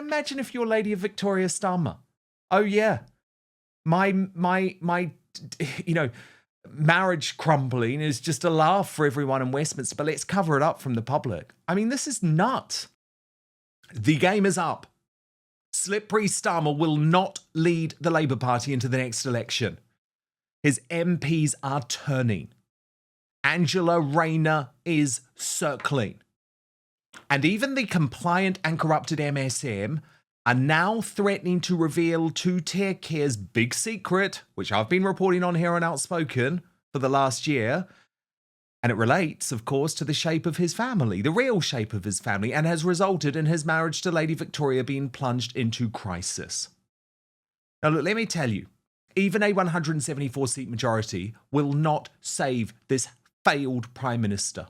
imagine if you're Lady of Victoria Starmer? Oh yeah, my marriage crumbling is just a laugh for everyone in Westminster, but let's cover it up from the public. I mean, this is nuts. The game is up. Slippery Starmer will not lead the Labour Party into the next election. His MPs are turning. Angela Rayner is circling. And even the compliant and corrupted MSM are now threatening to reveal to Keir's big secret, which I've been reporting on here on Outspoken for the last year. And it relates, of course, to the shape of his family, the real shape of his family, and has resulted in his marriage to Lady Victoria being plunged into crisis. Now, look, let me tell you, even a 174-seat majority will not save this failed Prime Minister.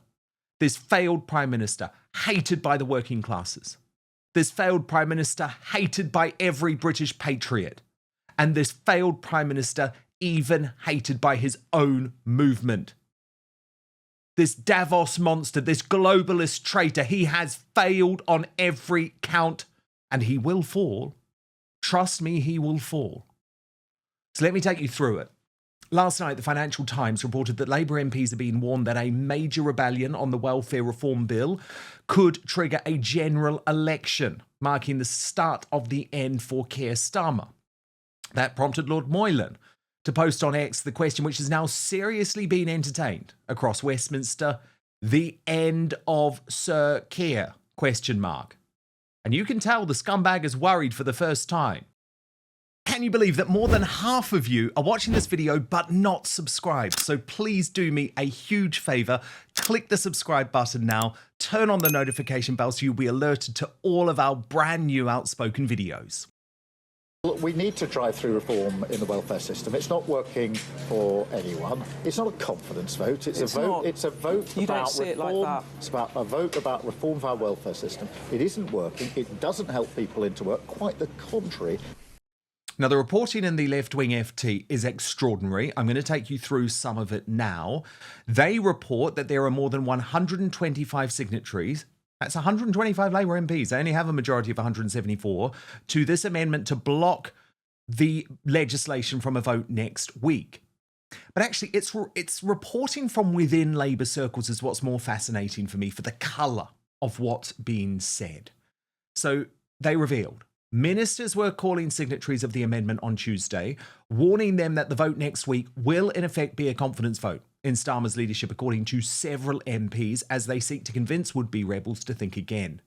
This failed Prime Minister, hated by the working classes. This failed Prime Minister, hated by every British patriot. And this failed Prime Minister, even hated by his own movement. This Davos monster, this globalist traitor, he has failed on every count, and he will fall. Trust me, he will fall. So let me take you through it. Last night, the Financial Times reported that Labour MPs are being warned that a major rebellion on the welfare reform bill could trigger a general election, marking the start of the end for Keir Starmer. That prompted Lord Moylan to post on X the question which is now seriously being entertained across Westminster: the end of Sir Keir? ? And you can tell the scumbag is worried for the first time. Can you believe that more than half of you are watching this video but not subscribed? So please do me a huge favour, click the subscribe button now, turn on the notification bell so you'll be alerted to all of our brand new Outspoken videos. We need to drive through reform in the welfare system. It's not working for anyone. It's not a confidence vote. It's a vote. It's a vote about reform. It's about a vote about reform of our welfare system. It isn't working. It doesn't help people into work. Quite the contrary. Now, the reporting in the left-wing FT is extraordinary. I'm going to take you through some of it now. They report that there are more than 125 signatories. That's 125 Labour MPs. They only have a majority of 174 to this amendment to block the legislation from a vote next week. But actually, it's reporting from within Labour circles is what's more fascinating for me, for the colour of what's being said. So they revealed ministers were calling signatories of the amendment on Tuesday, warning them that the vote next week will in effect be a confidence vote in Starmer's leadership, according to several MPs, as they seek to convince would-be rebels to think again.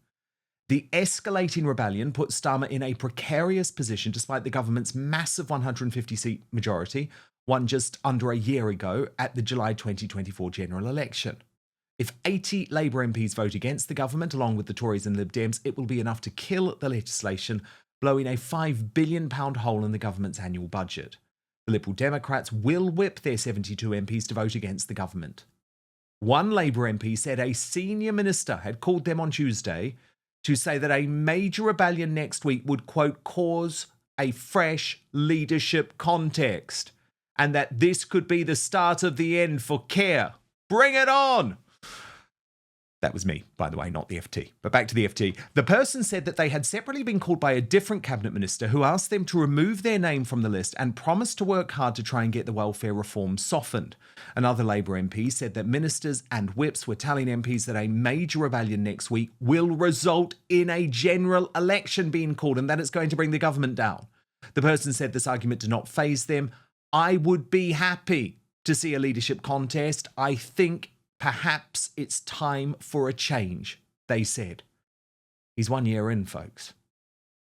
The escalating rebellion put Starmer in a precarious position despite the government's massive 150-seat majority, won just under a year ago at the July 2024 general election. If 80 Labour MPs vote against the government, along with the Tories and Lib Dems, it will be enough to kill the legislation, blowing a £5 billion hole in the government's annual budget. The Liberal Democrats will whip their 72 MPs to vote against the government. One Labour MP said a senior minister had called them on Tuesday to say that a major rebellion next week would, quote, cause a fresh leadership context, and that this could be the start of the end for Keir. Bring it on! That was me, by the way, not the FT. But back to the FT. The person said that they had separately been called by a different cabinet minister who asked them to remove their name from the list and promised to work hard to try and get the welfare reform softened. Another Labour MP said that ministers and whips were telling MPs that a major rebellion next week will result in a general election being called and that it's going to bring the government down. The person said this argument did not faze them. I would be happy to see a leadership contest. I think perhaps it's time for a change, they said. He's 1 year in, folks.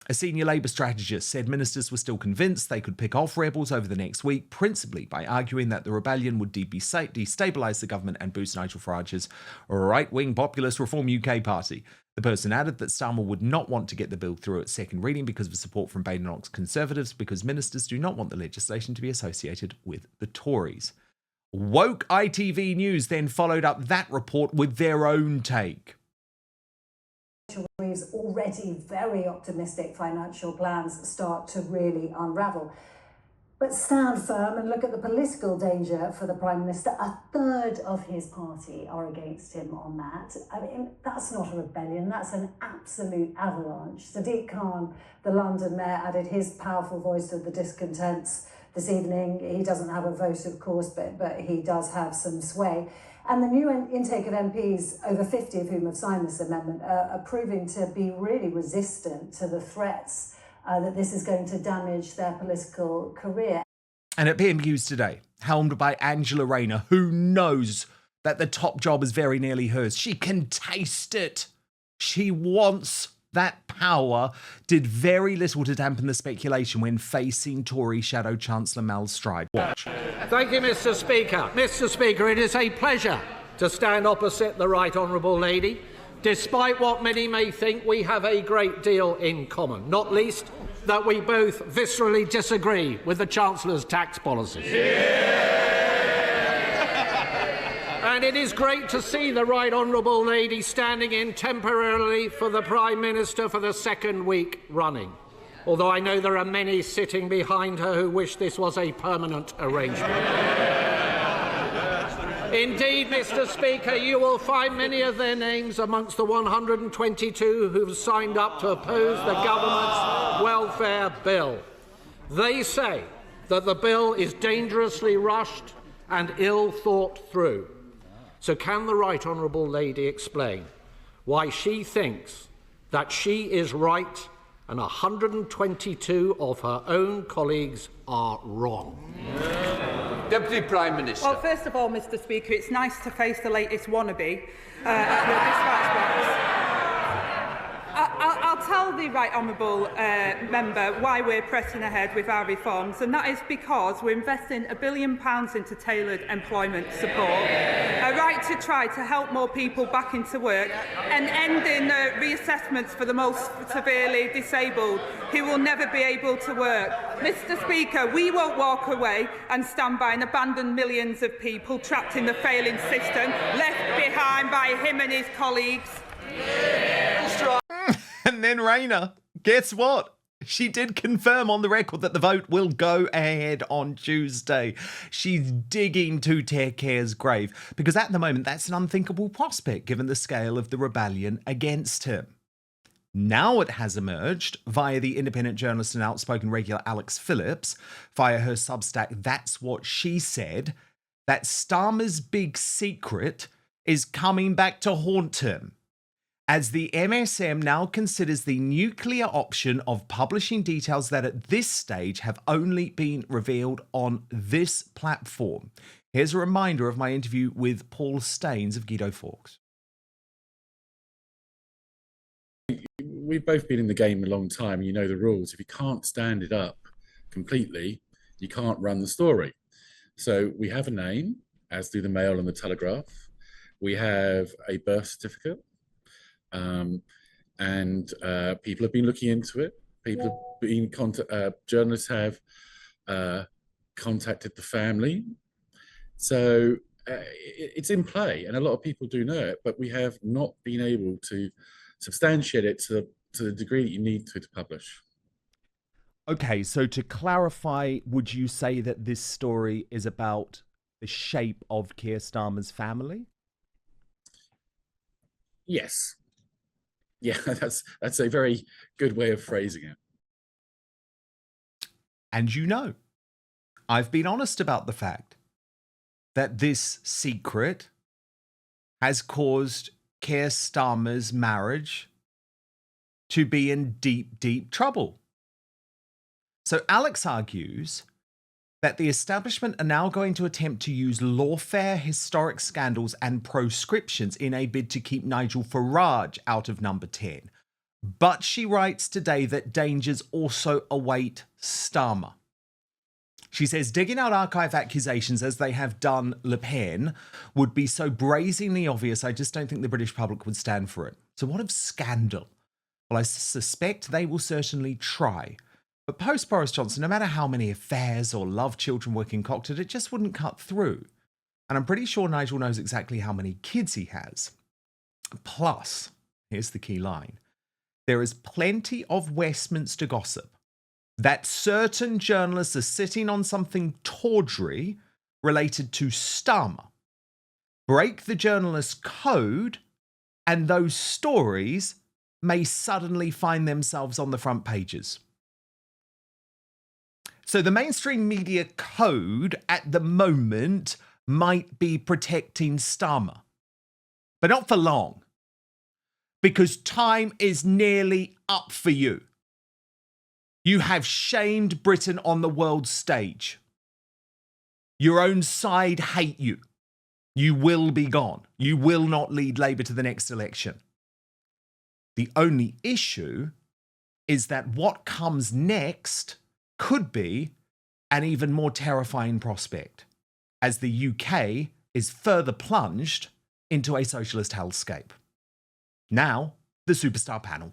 A senior Labour strategist said ministers were still convinced they could pick off rebels over the next week, principally by arguing that the rebellion would destabilise the government and boost Nigel Farage's right-wing populist Reform UK party. The person added that Starmer would not want to get the bill through at second reading because of support from Badenoch's Conservatives, because ministers do not want the legislation to be associated with the Tories. Woke ITV News then followed up that report with their own take. Reeve's already very optimistic financial plans start to really unravel. But stand firm and look at the political danger for the Prime Minister. A third of his party are against him on that. I mean, that's not a rebellion, that's an absolute avalanche. Sadiq Khan, the London mayor, added his powerful voice to the discontents this evening. He doesn't have a vote, of course, but he does have some sway. And the new intake of MPs, over 50 of whom have signed this amendment, are proving to be really resistant to the threats that this is going to damage their political career. And at PMQs today, helmed by Angela Rayner, who knows that the top job is very nearly hers. She can taste it. She wants that power, did very little to dampen the speculation when facing Tory Shadow Chancellor Mel Stride. Watch. Thank you, Mr. Speaker. Mr. Speaker, it is a pleasure to stand opposite the Right Honourable Lady. Despite what many may think, we have a great deal in common, not least that we both viscerally disagree with the Chancellor's tax policies. And it is great to see the Right Honourable Lady standing in temporarily for the Prime Minister for the second week running, although I know there are many sitting behind her who wish this was a permanent arrangement. Indeed, Mr. Speaker, you will find many of their names amongst the 122 who've signed up to oppose the government's welfare bill. They say that the bill is dangerously rushed and ill thought through. So can the Right Honourable Lady explain why she thinks that she is right and 122 of her own colleagues are wrong? Deputy Prime Minister. Well, first of all, Mr. Speaker, it's nice to face the latest wannabe at your dispatch box. I'll tell the Right Honourable member why we're pressing ahead with our reforms, and that is because we're investing £1 billion into tailored employment support, a right to try to help more people back into work, and ending reassessments for the most severely disabled who will never be able to work. Mr. Speaker, we won't walk away and stand by and abandon millions of people trapped in the failing system, left behind by him and his colleagues. And then Rayner, guess what? She did confirm on the record that the vote will go ahead on Tuesday. She's digging to take Keir's grave, because at the moment that's an unthinkable prospect given the scale of the rebellion against him. Now it has emerged via the independent journalist and outspoken regular Alex Phillips, via her Substack That's What She Said, that Starmer's big secret is coming back to haunt him, as the MSM now considers the nuclear option of publishing details that at this stage have only been revealed on this platform. Here's a reminder of my interview with Paul Staines of Guido Fawkes. We've both been in the game a long time. You know the rules. If you can't stand it up completely, you can't run the story. So we have a name, as do the Mail and the Telegraph. We have a birth certificate. People have been looking into it. People have been journalists have contacted the family. So it's in play, and a lot of people do know it, but we have not been able to substantiate it to the degree that you need to publish. Okay, so to clarify, would you say that this story is about the shape of Keir Starmer's family? Yes. Yeah, that's a very good way of phrasing it. And you know, I've been honest about the fact that this secret has caused Keir Starmer's marriage to be in deep, deep trouble. So Alex argues that the establishment are now going to attempt to use lawfare, historic scandals and proscriptions in a bid to keep Nigel Farage out of number 10. But she writes today that dangers also await Starmer. She says digging out archive accusations as they have done Le Pen would be so brazenly obvious, I just don't think the British public would stand for it. So what of scandal? Well, I suspect they will certainly try. But post-Boris Johnson, no matter how many affairs or love children were concocted, it just wouldn't cut through. And I'm pretty sure Nigel knows exactly how many kids he has. Plus, here's the key line, there is plenty of Westminster gossip that certain journalists are sitting on something tawdry related to Starmer. Break the journalist's code, and those stories may suddenly find themselves on the front pages. So the mainstream media code at the moment might be protecting Starmer, but not for long, because time is nearly up for you. You have shamed Britain on the world stage. Your own side hate you. You will be gone. You will not lead Labour to the next election. The only issue is that what comes next could be an even more terrifying prospect, as the UK is further plunged into a socialist hellscape. Now, the Superstar Panel.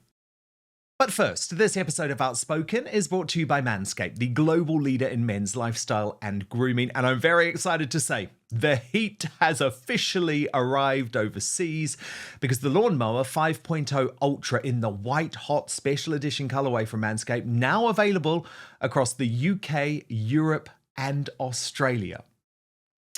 But first, this episode of Outspoken is brought to you by Manscape, the global leader in men's lifestyle and grooming. And I'm very excited to say the heat has officially arrived overseas, because the Lawnmower 5.0 Ultra in the white hot special edition colorway from Manscaped, now available across the UK, Europe, and Australia.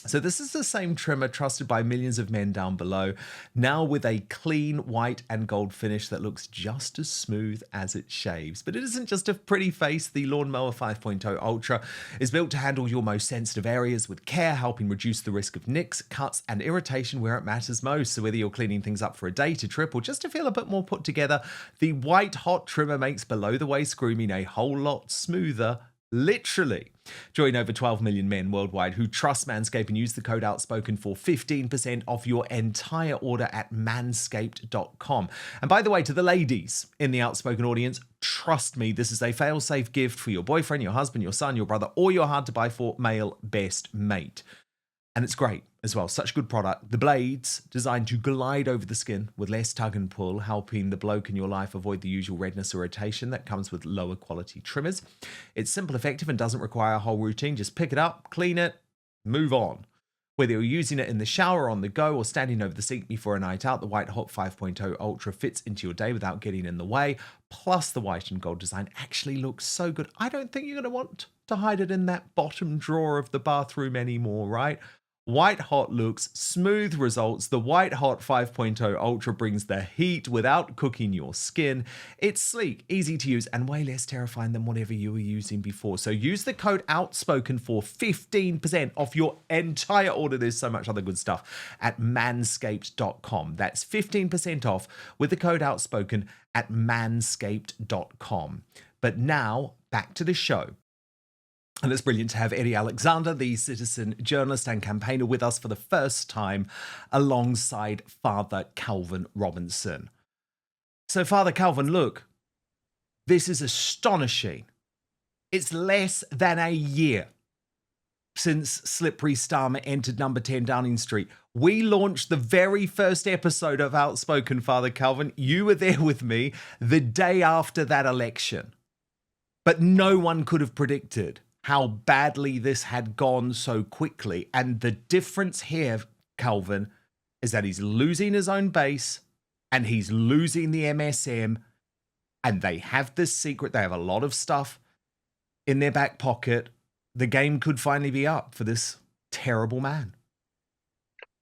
So this is the same trimmer trusted by millions of men down below, now with a clean white and gold finish that looks just as smooth as it shaves. But it isn't just a pretty face. The Lawnmower 5.0 Ultra is built to handle your most sensitive areas with care, helping reduce the risk of nicks, cuts, and irritation where it matters most. So whether you're cleaning things up for a date, a trip, or just to feel a bit more put together, the white hot trimmer makes below the waist grooming a whole lot smoother. Literally. Join over 12 million men worldwide who trust Manscaped and use the code Outspoken for 15% off your entire order at manscaped.com. And by the way, to the ladies in the Outspoken audience, trust me, this is a fail-safe gift for your boyfriend, your husband, your son, your brother, or your hard-to-buy-for male best mate. And it's great as well. Such a good product. The blades designed to glide over the skin with less tug and pull, helping the bloke in your life avoid the usual redness or irritation that comes with lower quality trimmers. It's simple, effective, and doesn't require a whole routine. Just pick it up, clean it, move on. Whether you're using it in the shower, on the go, or standing over the sink before a night out, the White Hot 5.0 Ultra fits into your day without getting in the way. Plus, the white and gold design actually looks so good. I don't think you're going to want to hide it in that bottom drawer of the bathroom anymore, right? White Hot looks, smooth results. The White Hot 5.0 Ultra brings the heat without cooking your skin. It's sleek, easy to use, and way less terrifying than whatever you were using before. So use the code Outspoken for 15% off your entire order. There's so much other good stuff at manscaped.com. That's 15% off with the code Outspoken at manscaped.com. But now, back to the show. And it's brilliant to have Eddie Alexander, the citizen journalist and campaigner, with us for the first time alongside Father Calvin Robinson. So, Father Calvin, look, this is astonishing. It's less than a year since Slippery Starmer entered number 10 Downing Street. We launched the very first episode of Outspoken, Father Calvin. You were there with me the day after that election. But no one could have predicted how badly this had gone so quickly. And the difference here, Calvin, is that he's losing his own base and he's losing the MSM. And they have this secret. They have a lot of stuff in their back pocket. The game could finally be up for this terrible man.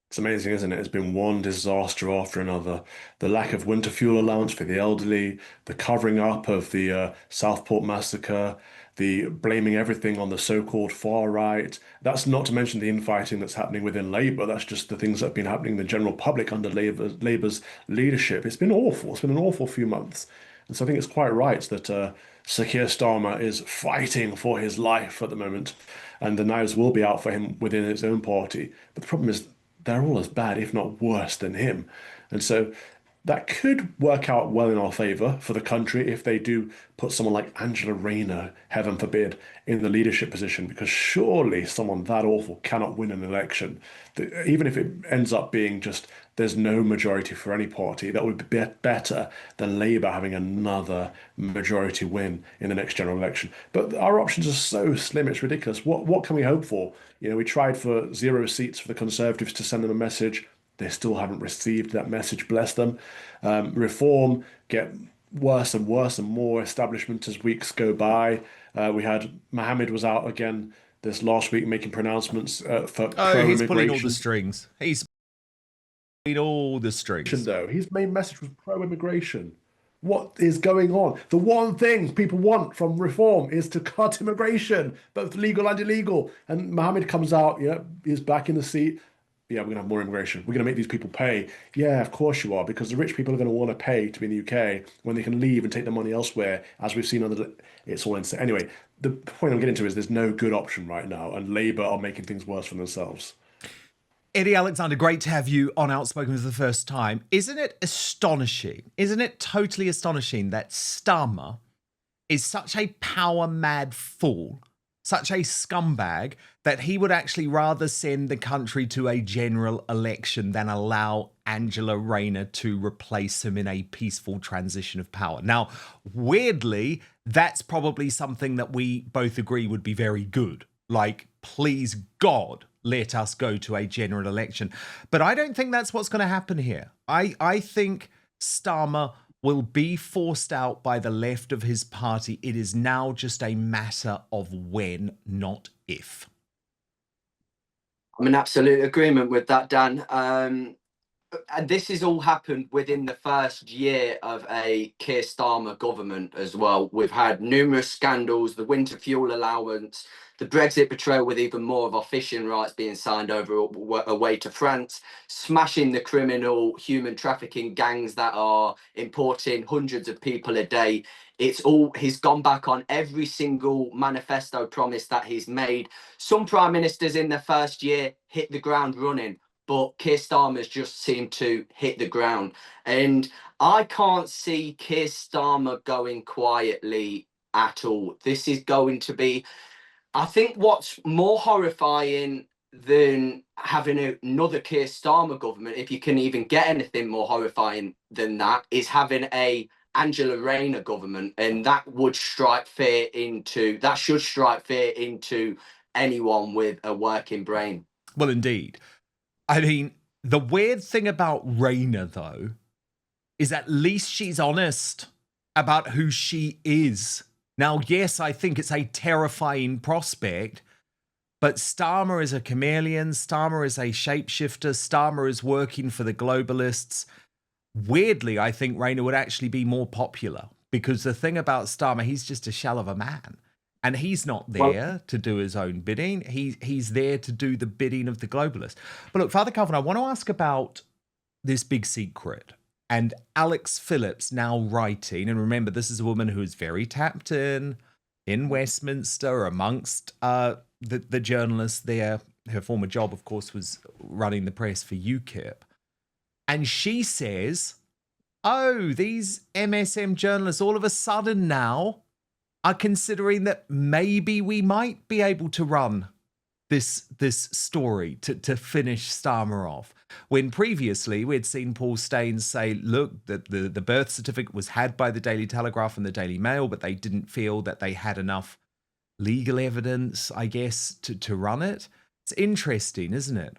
It's amazing, isn't it? It's been one disaster after another. The lack of winter fuel allowance for the elderly, the covering up of the Southport massacre, the blaming everything on the so-called far right. That's not to mention the infighting that's happening within Labour. That's just the things that have been happening in the general public under Labour's leadership. It's been awful. It's been an awful few months. And so I think it's quite right that Sir Keir Starmer is fighting for his life at the moment. And the knives will be out for him within his own party. But the problem is they're all as bad, if not worse, than him. And so that could work out well in our favour for the country if they do put someone like Angela Rayner, heaven forbid, in the leadership position, because surely someone that awful cannot win an election. Even if it ends up being just there's no majority for any party, that would be better than Labour having another majority win in the next general election. But our options are so slim, it's ridiculous. What can we hope for? You know, we tried for 0 seats for the Conservatives to send them a message. They still haven't received that message, bless them. Reform, get worse and worse and more establishment as weeks go by. We had Mohammed was out again this last week making pronouncements for pro-immigration. He's pulling all the strings. He's pulling all the strings. Though his main message was pro-immigration. What is going on? The one thing people want from reform is to cut immigration, both legal and illegal. And Mohammed comes out, yeah, he's back in the seat. Yeah, we're going to have more immigration. We're going to make these people pay. Yeah, of course you are, because the rich people are going to want to pay to be in the UK when they can leave and take their money elsewhere, as we've seen on the... It's all insane. Anyway, the point I'm getting to is there's no good option right now, and Labour are making things worse for themselves. Eddie Alexander, great to have you on Outspoken for the first time. Isn't it astonishing? Isn't it totally astonishing that Starmer is such a power-mad fool, such a scumbag, that he would actually rather send the country to a general election than allow Angela Rayner to replace him in a peaceful transition of power? Now, weirdly, that's probably something that we both agree would be very good. Like, please God, let us go to a general election. But I don't think that's what's going to happen here. I think Starmer will be forced out by the left of his party. It is now just a matter of when, not if. I'm in absolute agreement with that, Dan. And this has all happened within the first year of a Keir Starmer government as well. We've had numerous scandals, the winter fuel allowance, the Brexit betrayal with even more of our fishing rights being signed over away to France, smashing the criminal human trafficking gangs that are importing hundreds of people a day. He's gone back on every single manifesto promise that he's made. Some prime ministers in the first year hit the ground running, but Keir Starmer's just seemed to hit the ground. And I can't see Keir Starmer going quietly at all. This is going to be... I think what's more horrifying than having another Keir Starmer government, if you can even get anything more horrifying than that, is having a Angela Rayner government, and that should strike fear into anyone with a working brain. Well, indeed. I mean, the weird thing about Rayner, though, is at least she's honest about who she is. Now, yes, I think it's a terrifying prospect, but Starmer is a chameleon. Starmer is a shapeshifter. Starmer is working for the globalists. Weirdly, I think Rayner would actually be more popular, because the thing about Starmer, he's just a shell of a man. And he's not there to do his own bidding. He's there to do the bidding of the globalists. But look, Father Calvin, I want to ask about this big secret. And Alex Phillips now writing, and remember, this is a woman who is very tapped in Westminster amongst the journalists there. Her former job, of course, was running the press for UKIP. And she says, oh, these MSM journalists all of a sudden now are considering that maybe we might be able to run this story to finish Starmer off. When previously we'd seen Paul Staines say, look, that the birth certificate was had by the Daily Telegraph and the Daily Mail, but they didn't feel that they had enough legal evidence, I guess, to run it. It's interesting, isn't it?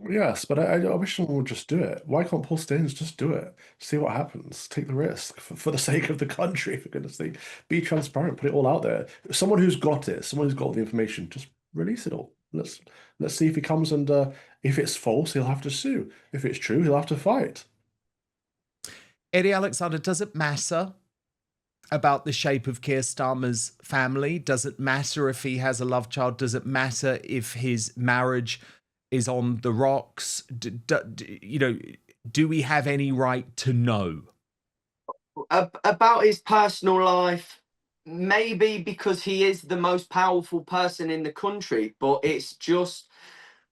Yes, but I wish someone would just do it. Why can't Paul Staines just do it? See what happens. Take the risk for the sake of the country, for goodness sake. Be transparent, put it all out there. Someone who's got it, someone who's got the information, just release it all. Let's see if he comes, and if it's false, he'll have to sue. If it's true, he'll have to fight. Eddie Alexander, does it matter about the shape of Keir Starmer's family? Does it matter if he has a love child? Does it matter if his marriage is on the rocks? Do we have any right to know? About his personal life, maybe, because he is the most powerful person in the country, but it's just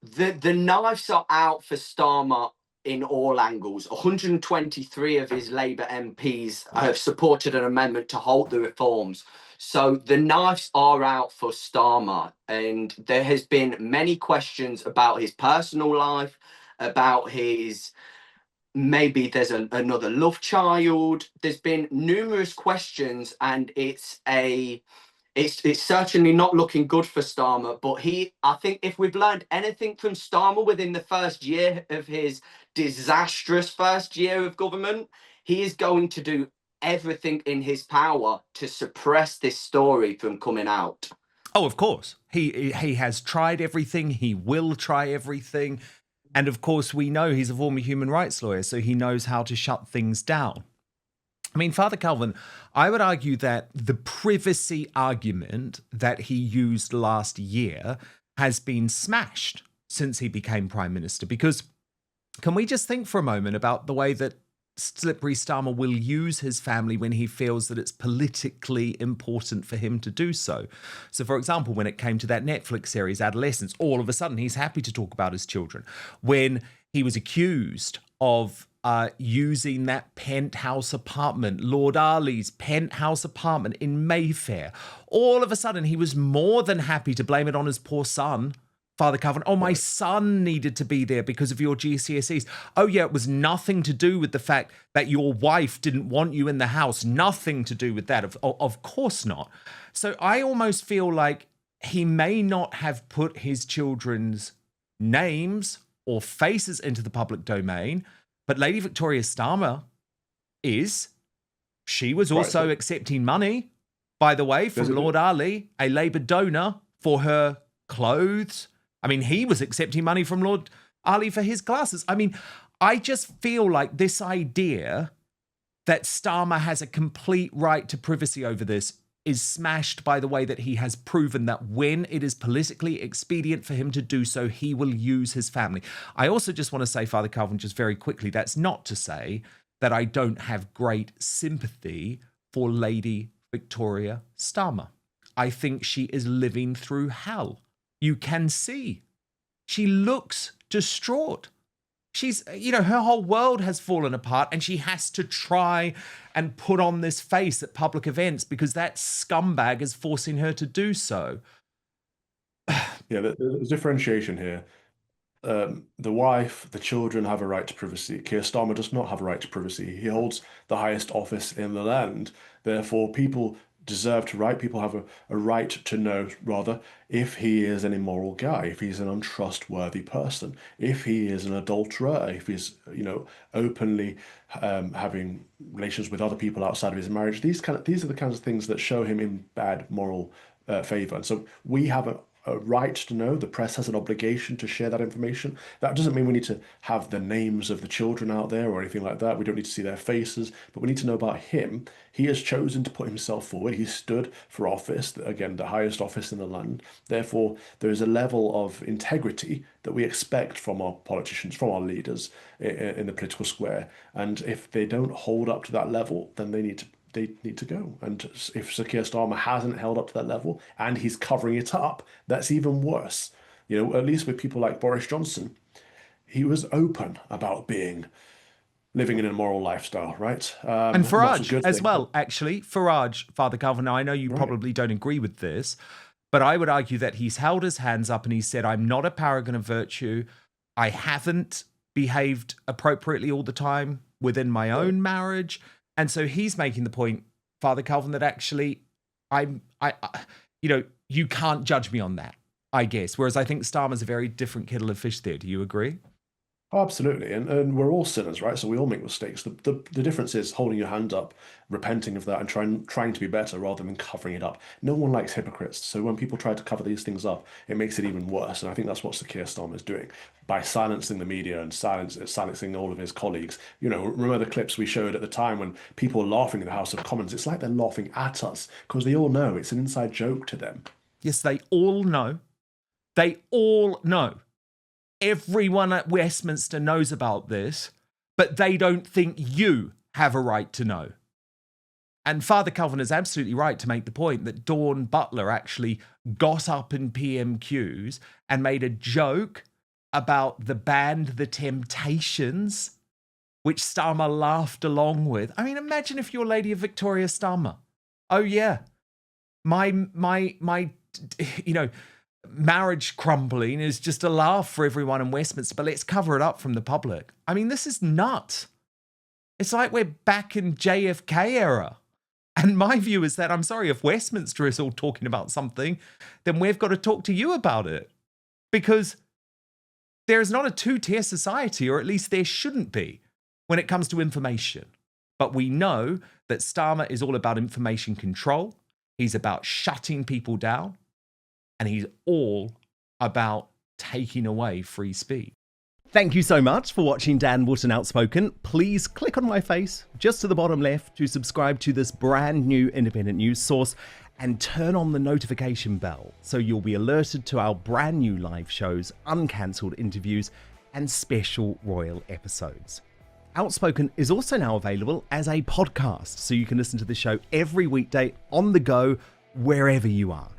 the knives are out for Starmer in all angles. 123 of his Labour MPs have supported an amendment to halt the reforms. So the knives are out for Starmer, and there has been many questions about his personal life, about his... maybe there's another love child. There's been numerous questions, and it's certainly not looking good for Starmer. But I think if we've learned anything from Starmer within the first year of his disastrous first year of government, he is going to do everything in his power to suppress this story from coming out. Oh, of course. He has tried everything. He will try everything. And of course, we know he's a former human rights lawyer, so he knows how to shut things down. I mean, Father Calvin, I would argue that the privacy argument that he used last year has been smashed since he became Prime Minister. Because can we just think for a moment about the way that Slippery Starmer will use his family when he feels that it's politically important for him to do so. So, for example, when it came to that Netflix series, Adolescence, all of a sudden he's happy to talk about his children. When he was accused of using that penthouse apartment, Lord Arley's penthouse apartment in Mayfair, all of a sudden he was more than happy to blame it on his poor son, Father Calvin. Oh, my son needed to be there because of your GCSEs. Oh, yeah, it was nothing to do with the fact that your wife didn't want you in the house. Nothing to do with that. Of course not. So I almost feel like he may not have put his children's names or faces into the public domain, but Lady Victoria Starmer is. She was also accepting money, by the way, from Lord Arley, a Labour donor, for her clothes. I mean, he was accepting money from Lord Arley for his glasses. I mean, I just feel like this idea that Starmer has a complete right to privacy over this is smashed by the way that he has proven that when it is politically expedient for him to do so, he will use his family. I also just want to say, Father Calvin, just very quickly, that's not to say that I don't have great sympathy for Lady Victoria Starmer. I think she is living through hell. You can see. She looks distraught. She's, her whole world has fallen apart and she has to try and put on this face at public events because that scumbag is forcing her to do so. Yeah, there's differentiation here. The wife, the children have a right to privacy. Keir Starmer does not have a right to privacy. He holds the highest office in the land. Therefore, people deserve to right. People have a right to know, rather, if he is an immoral guy, if he's an untrustworthy person, if he is an adulterer, if he's, openly having relations with other people outside of his marriage. These are the kinds of things that show him in bad moral favor. And so we have a right to know. The press has an obligation to share that information. That doesn't mean we need to have the names of the children out there or anything like that. We don't need to see their faces, but we need to know about him. He has chosen to put himself forward. He stood for office, again, the highest office in the land. Therefore, there is a level of integrity that we expect from our politicians, from our leaders in the political square. And if they don't hold up to that level, then they need to go. And if Sir Keir Starmer hasn't held up to that level and he's covering it up, that's even worse. At least with people like Boris Johnson, he was open about living an immoral lifestyle, right? And Farage as well, actually. Farage, Father Calvin, now I know you probably don't agree with this, but I would argue that he's held his hands up and he said, I'm not a paragon of virtue. I haven't behaved appropriately all the time within my own marriage. And so he's making the point, Father Calvin, that actually you can't judge me on that, I guess. Whereas I think Starmer's a very different kettle of fish there. Do you agree? Oh, absolutely. And we're all sinners, right? So we all make mistakes. The difference is holding your hand up, repenting of that, and trying to be better rather than covering it up. No one likes hypocrites. So when people try to cover these things up, it makes it even worse. And I think that's what Sir Keir Starmer is doing by silencing the media and silencing all of his colleagues. Remember the clips we showed at the time when people were laughing in the House of Commons? It's like they're laughing at us because they all know it's an inside joke to them. Yes, they all know. They all know. Everyone at Westminster knows about this, but they don't think you have a right to know. And Father Calvin is absolutely right to make the point that Dawn Butler actually got up in PMQs and made a joke about the band The Temptations, which Starmer laughed along with. I mean, imagine if you're Lady of Victoria Starmer. Oh yeah, my marriage crumbling is just a laugh for everyone in Westminster, but let's cover it up from the public. I mean, this is nuts. It's like we're back in JFK era. And my view is that, I'm sorry, if Westminster is all talking about something, then we've got to talk to you about it. Because there is not a two-tier society, or at least there shouldn't be, when it comes to information. But we know that Starmer is all about information control. He's about shutting people down. And he's all about taking away free speech. Thank you so much for watching Dan Wootton Outspoken. Please click on my face just to the bottom left to subscribe to this brand new independent news source and turn on the notification bell so you'll be alerted to our brand new live shows, uncancelled interviews, and special royal episodes. Outspoken is also now available as a podcast, so you can listen to the show every weekday on the go, wherever you are.